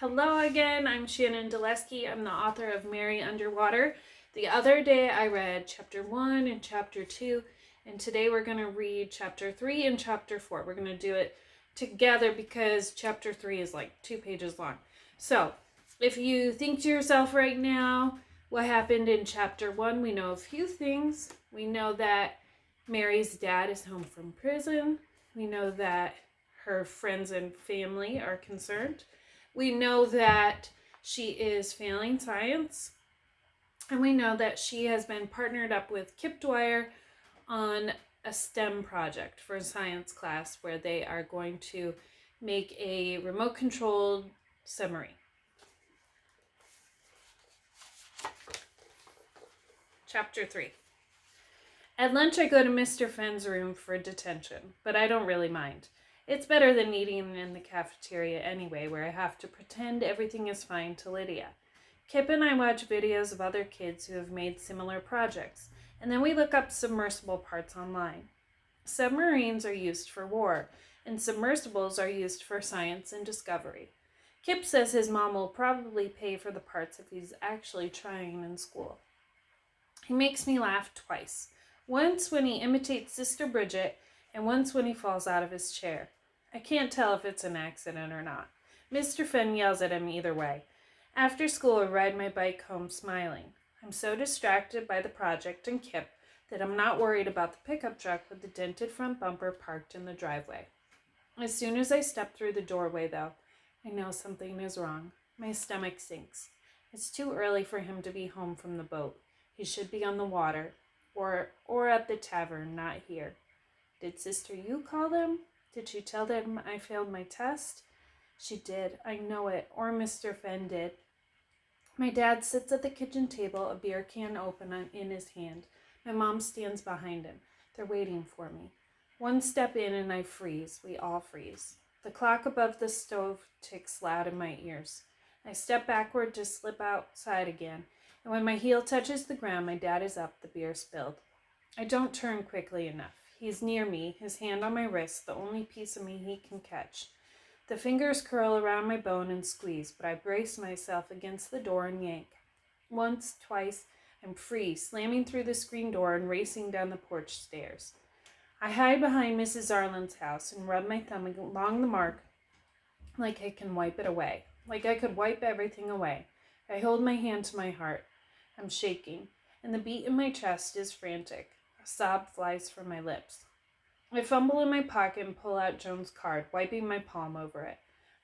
Hello again, I'm Shannon Doleski. I'm the author of Mary Underwater. The other day I read chapter 1 and chapter 2, and today we're going to read chapter 3 and chapter 4. We're going to do it together because chapter 3 is like 2 pages long. So, if you think to yourself right now, what happened in chapter 1, we know a few things. We know that Mary's dad is home from prison. We know that her friends and family are concerned. We know that she is failing science, and we know that she has been partnered up with Kip Dwyer on a STEM project for a science class where they are going to make a remote-controlled submarine. Chapter 3. At lunch, I go to Mr. Fenn's room for detention, but I don't really mind. It's better than eating in the cafeteria anyway, where I have to pretend everything is fine to Lydia. Kip and I watch videos of other kids who have made similar projects, and then we look up submersible parts online. Submarines are used for war, and submersibles are used for science and discovery. Kip says his mom will probably pay for the parts if he's actually trying in school. He makes me laugh twice. Once when he imitates Sister Bridget, and once when he falls out of his chair. I can't tell if it's an accident or not. Mr. Fenn yells at him either way. After school, I ride my bike home smiling. I'm so distracted by the project and Kip that I'm not worried about the pickup truck with the dented front bumper parked in the driveway. As soon as I step through the doorway, though, I know something is wrong. My stomach sinks. It's too early for him to be home from the boat. He should be on the water, or at the tavern, not here. Did Sister Yu call them? Did she tell them I failed my test? She did. I know it. Or Mr. Fenn did. My dad sits at the kitchen table, a beer can open in his hand. My mom stands behind him. They're waiting for me. One step in and I freeze. We all freeze. The clock above the stove ticks loud in my ears. I step backward to slip outside again, and when my heel touches the ground, my dad is up, the beer spilled. I don't turn quickly enough. He's near me, his hand on my wrist, the only piece of me he can catch. The fingers curl around my bone and squeeze, but I brace myself against the door and yank. Once, twice, I'm free, slamming through the screen door and racing down the porch stairs. I hide behind Mrs. Arlen's house and rub my thumb along the mark like I can wipe it away, like I could wipe everything away. I hold my hand to my heart. I'm shaking, and the beat in my chest is frantic. A sob flies from my lips. I fumble in my pocket and pull out Joan's card, wiping my palm over it.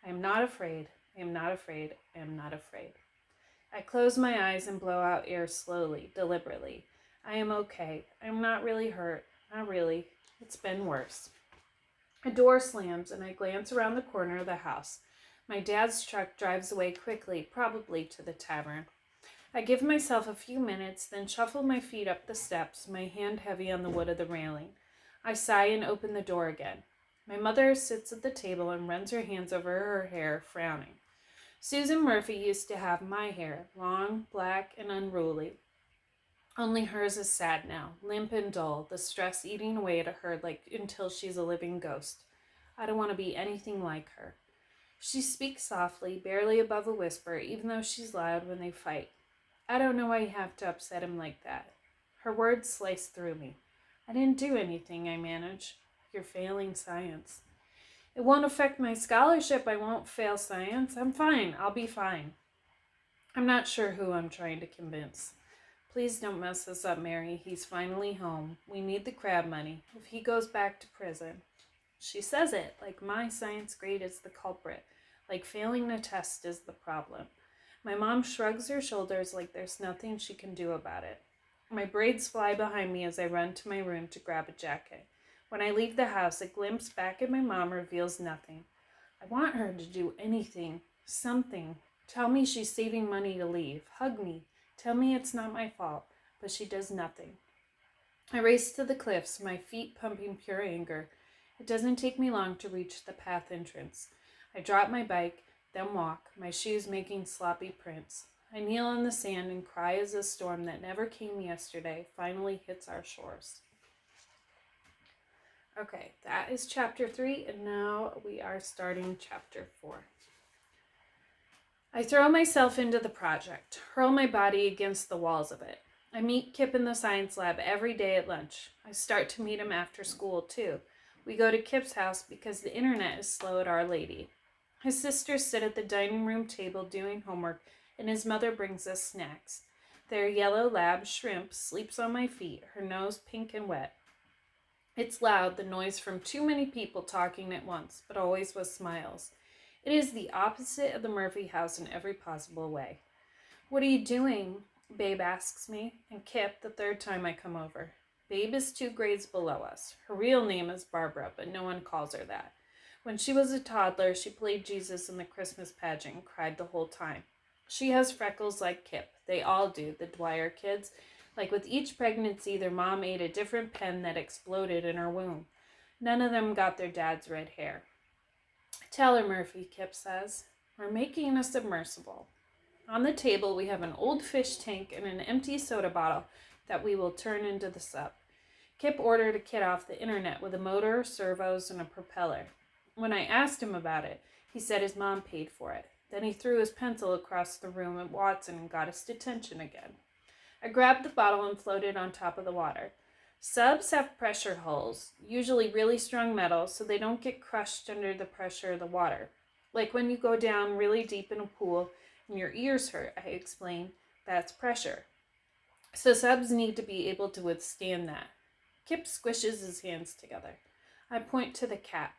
I am not afraid. I am not afraid. I am not afraid. I close my eyes and blow out air slowly, deliberately. I am okay. I am not really hurt. Not really. It's been worse. A door slams, and I glance around the corner of the house. My dad's truck drives away quickly, probably to the tavern. I give myself a few minutes, then shuffle my feet up the steps, my hand heavy on the wood of the railing. I sigh and open the door again. My mother sits at the table and runs her hands over her hair, frowning. Susan Murphy used to have my hair, long, black, and unruly. Only hers is sad now, limp and dull, the stress eating away at her like until she's a living ghost. I don't want to be anything like her. She speaks softly, barely above a whisper, even though she's loud when they fight. I don't know why you have to upset him like that. Her words slice through me. I didn't do anything, I manage. You're failing science. It won't affect my scholarship. I won't fail science. I'm fine. I'll be fine. I'm not sure who I'm trying to convince. Please don't mess this up, Mary. He's finally home. We need the crab money. If he goes back to prison. She says it like my science grade is the culprit, like failing a test is the problem. My mom shrugs her shoulders like there's nothing she can do about it. My braids fly behind me as I run to my room to grab a jacket. When I leave the house, a glimpse back at my mom reveals nothing. I want her to do anything, something. Tell me she's saving money to leave. Hug me. Tell me it's not my fault. But she does nothing. I race to the cliffs, my feet pumping pure anger. It doesn't take me long to reach the path entrance. I drop my bike, then walk, my shoes making sloppy prints. I kneel on the sand and cry as the storm that never came yesterday finally hits our shores. Okay, that is chapter 3, and now we are starting chapter 4. I throw myself into the project, hurl my body against the walls of it. I meet Kip in the science lab every day at lunch. I start to meet him after school, too. We go to Kip's house because the internet is slow at Our Lady. His sisters sit at the dining room table doing homework, and his mother brings us snacks. Their yellow lab, Shrimp, sleeps on my feet, her nose pink and wet. It's loud, the noise from too many people talking at once, but always with smiles. It is the opposite of the Murphy house in every possible way. "What are you doing?" Babe asks me, and Kip, the third time I come over. Babe is 2 grades below us. Her real name is Barbara, but no one calls her that. When she was a toddler, she played Jesus in the Christmas pageant and cried the whole time. She has freckles like Kip. They all do, the Dwyer kids. Like with each pregnancy, their mom ate a different pen that exploded in her womb. None of them got their dad's red hair. "Tell her, Murphy," Kip says. "We're making a submersible." On the table, we have an old fish tank and an empty soda bottle that we will turn into the sub. Kip ordered a kit off the internet with a motor, servos, and a propeller. When I asked him about it, he said his mom paid for it. Then he threw his pencil across the room at Watson and got us detention again. I grabbed the bottle and floated on top of the water. Subs have pressure hulls, usually really strong metal, so they don't get crushed under the pressure of the water. Like when you go down really deep in a pool and your ears hurt, I explained, that's pressure. So subs need to be able to withstand that. Kip squishes his hands together. I point to the cap.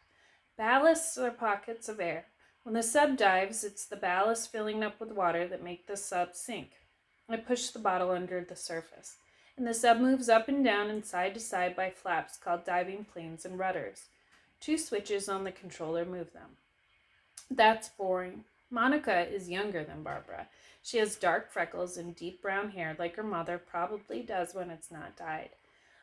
Ballasts are pockets of air. When the sub dives, it's the ballast filling up with water that make the sub sink. I push the bottle under the surface, and the sub moves up and down and side to side by flaps called diving planes and rudders. 2 switches on the controller move them. That's boring. Monica is younger than Barbara. She has dark freckles and deep brown hair like her mother probably does when it's not dyed.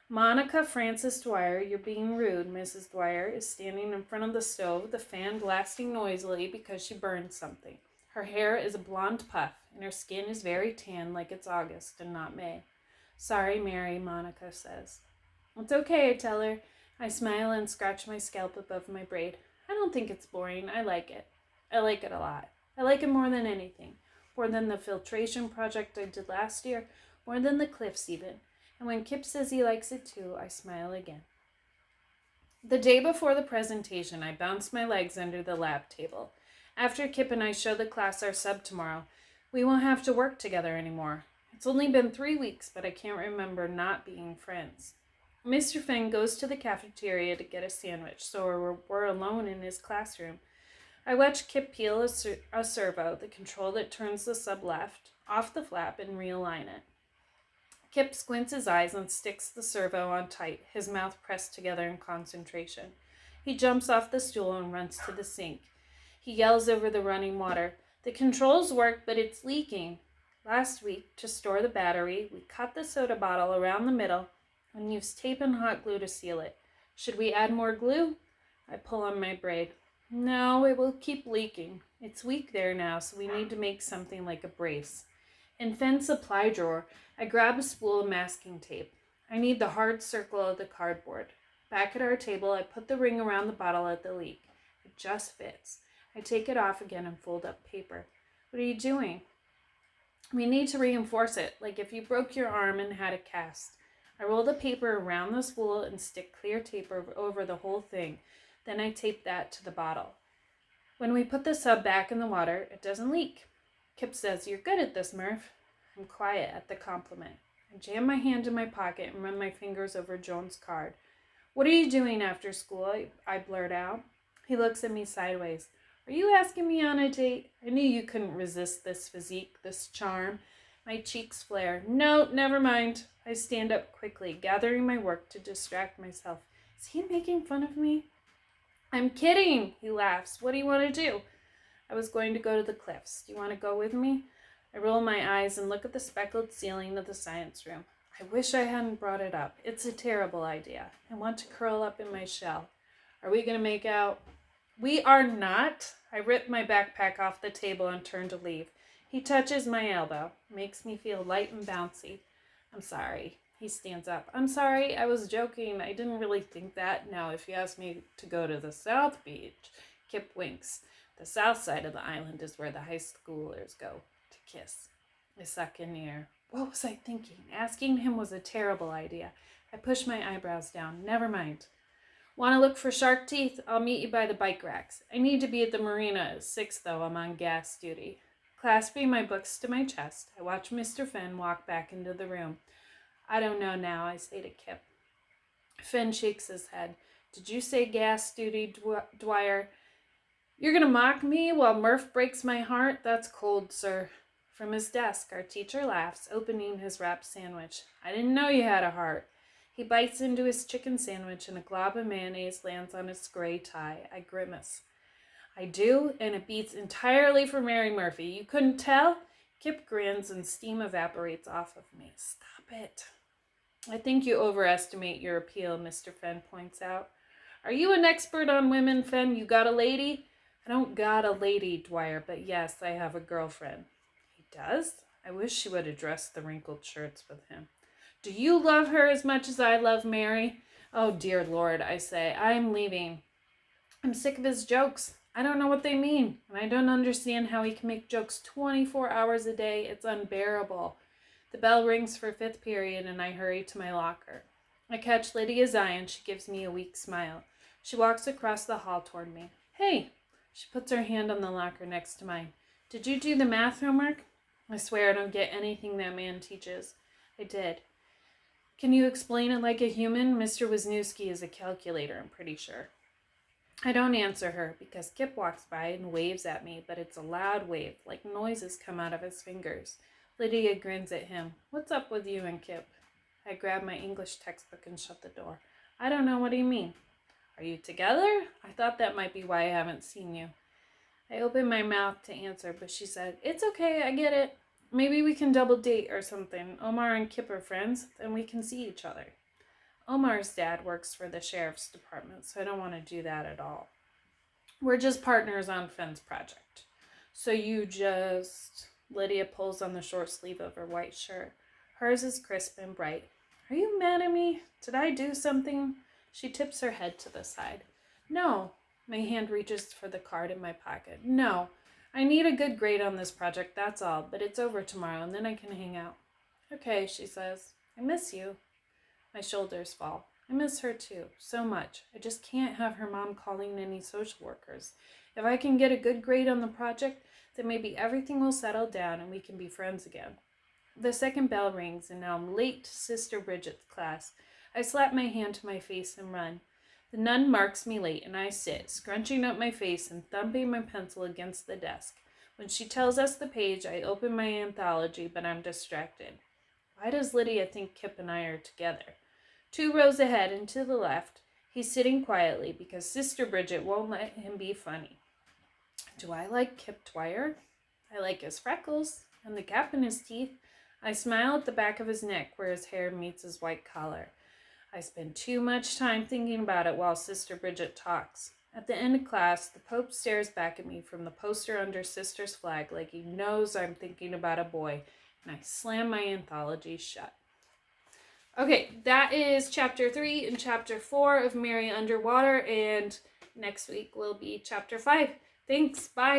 "Monica Frances Dwyer, you're being rude." Mrs. Dwyer is standing in front of the stove, the fan blasting noisily because she burned something. Her hair is a blonde puff, and her skin is very tan like it's August and not May. "Sorry, Mary," Monica says. "It's okay," I tell her. I smile and scratch my scalp above my braid. "I don't think it's boring. I like it. I like it a lot. I like it more than anything. More than the filtration project I did last year. More than the cliffs even. And when Kip says he likes it too, I smile again." The day before the presentation, I bounce my legs under the lab table. After Kip and I show the class our sub tomorrow, we won't have to work together anymore. It's only been 3 weeks, but I can't remember not being friends. Mr. Finn goes to the cafeteria to get a sandwich, so we're alone in his classroom. I watch Kip peel a servo, the control that turns the sub left, off the flap and realign it. Kip squints his eyes and sticks the servo on tight, his mouth pressed together in concentration. He jumps off the stool and runs to the sink. He yells over the running water, "The controls work, but it's leaking." Last week, to store the battery, we cut the soda bottle around the middle and used tape and hot glue to seal it. Should we add more glue? I pull on my braid. "No, it will keep leaking. It's weak there now, so we need to make something like a brace." In Finn's supply drawer, I grab a spool of masking tape. I need the hard circle of the cardboard. Back at our table, I put the ring around the bottle at the leak. It just fits. I take it off again and fold up paper. "What are you doing?" "We need to reinforce it, like if you broke your arm and had a cast." I roll the paper around the spool and stick clear tape over the whole thing. Then I tape that to the bottle. When we put the sub back in the water, it doesn't leak. Kip says, "You're good at this, Murph." I'm quiet at the compliment. I jam my hand in my pocket and run my fingers over Joan's card. "What are you doing after school?" I blurt out. He looks at me sideways. "Are you asking me on a date?" I knew you couldn't resist this physique, this charm. My cheeks flare. "No, never mind." I stand up quickly, gathering my work to distract myself. Is he making fun of me? "I'm kidding," he laughs. "What do you want to do?" "I was going to go to the cliffs. Do you want to go with me?" I roll my eyes and look at the speckled ceiling of the science room. I wish I hadn't brought it up. It's a terrible idea. I want to curl up in my shell. Are we going to make out? "We are not." I rip my backpack off the table and turn to leave. He touches my elbow, makes me feel light and bouncy. "I'm sorry." He stands up. "I'm sorry. I was joking. I didn't really think that. Now, if you ask me to go to the South Beach," Kip winks. The south side of the island is where the high schoolers go to kiss. I suck in the air. What was I thinking? Asking him was a terrible idea. I pushed my eyebrows down. Never mind. Want to look for shark teeth? I'll meet you by the bike racks. I need to be at the marina at 6, though. I'm on gas duty. Clasping my books to my chest, I watch Mr. Fenn walk back into the room. I don't know now, I say to Kip. Fenn shakes his head. Did you say gas duty, Dwyer? You're going to mock me while Murph breaks my heart? That's cold, sir. From his desk, our teacher laughs, opening his wrapped sandwich. I didn't know you had a heart. He bites into his chicken sandwich and a glob of mayonnaise lands on his gray tie. I grimace. I do, and it beats entirely for Mary Murphy. You couldn't tell? Kip grins and steam evaporates off of me. Stop it. I think you overestimate your appeal, Mr. Fenn points out. Are you an expert on women, Fenn? You got a lady? I don't got a lady, Dwyer, but yes, I have a girlfriend. He does? I wish she would address the wrinkled shirts with him. Do you love her as much as I love Mary? Oh, dear Lord, I say. I am leaving. I'm sick of his jokes. I don't know what they mean, and I don't understand how he can make jokes 24 hours a day. It's unbearable. The bell rings for 5th period, and I hurry to my locker. I catch Lydia's eye, and she gives me a weak smile. She walks across the hall toward me. Hey! She puts her hand on the locker next to mine. Did you do the math homework? I swear I don't get anything that man teaches. I did. Can you explain it like a human? Mr. Wisniewski is a calculator, I'm pretty sure. I don't answer her because Kip walks by and waves at me, but it's a loud wave, like noises come out of his fingers. Lydia grins at him. What's up with you and Kip? I grab my English textbook and shut the door. I don't know, what do you mean? Are you together? I thought that might be why I haven't seen you. I opened my mouth to answer, but she said, It's okay, I get it. Maybe we can double date or something. Omar and Kip are friends, then we can see each other. Omar's dad works for the sheriff's department, so I don't want to do that at all. We're just partners on Fenn's project. So you just... Lydia pulls on the short sleeve of her white shirt. Hers is crisp and bright. Are you mad at me? Did I do something? She tips her head to the side. No. My hand reaches for the card in my pocket. No. I need a good grade on this project, that's all, but it's over tomorrow, and then I can hang out. Okay, she says. I miss you. My shoulders fall. I miss her too, so much. I just can't have her mom calling any social workers. If I can get a good grade on the project, then maybe everything will settle down and we can be friends again. The second bell rings, and now I'm late to Sister Bridget's class. I slap my hand to my face and run. The nun marks me late, and I sit, scrunching up my face and thumping my pencil against the desk. When she tells us the page, I open my anthology, but I'm distracted. Why does Lydia think Kip and I are together? 2 rows ahead and to the left, he's sitting quietly because Sister Bridget won't let him be funny. Do I like Kip Dwyer? I like his freckles and the gap in his teeth. I smile at the back of his neck where his hair meets his white collar. I spend too much time thinking about it while Sister Bridget talks. At the end of class, the Pope stares back at me from the poster under Sister's flag like he knows I'm thinking about a boy, and I slam my anthology shut. Okay, that is chapter 3 and chapter 4 of Mary Underwater, and next week will be chapter 5. Thanks, bye.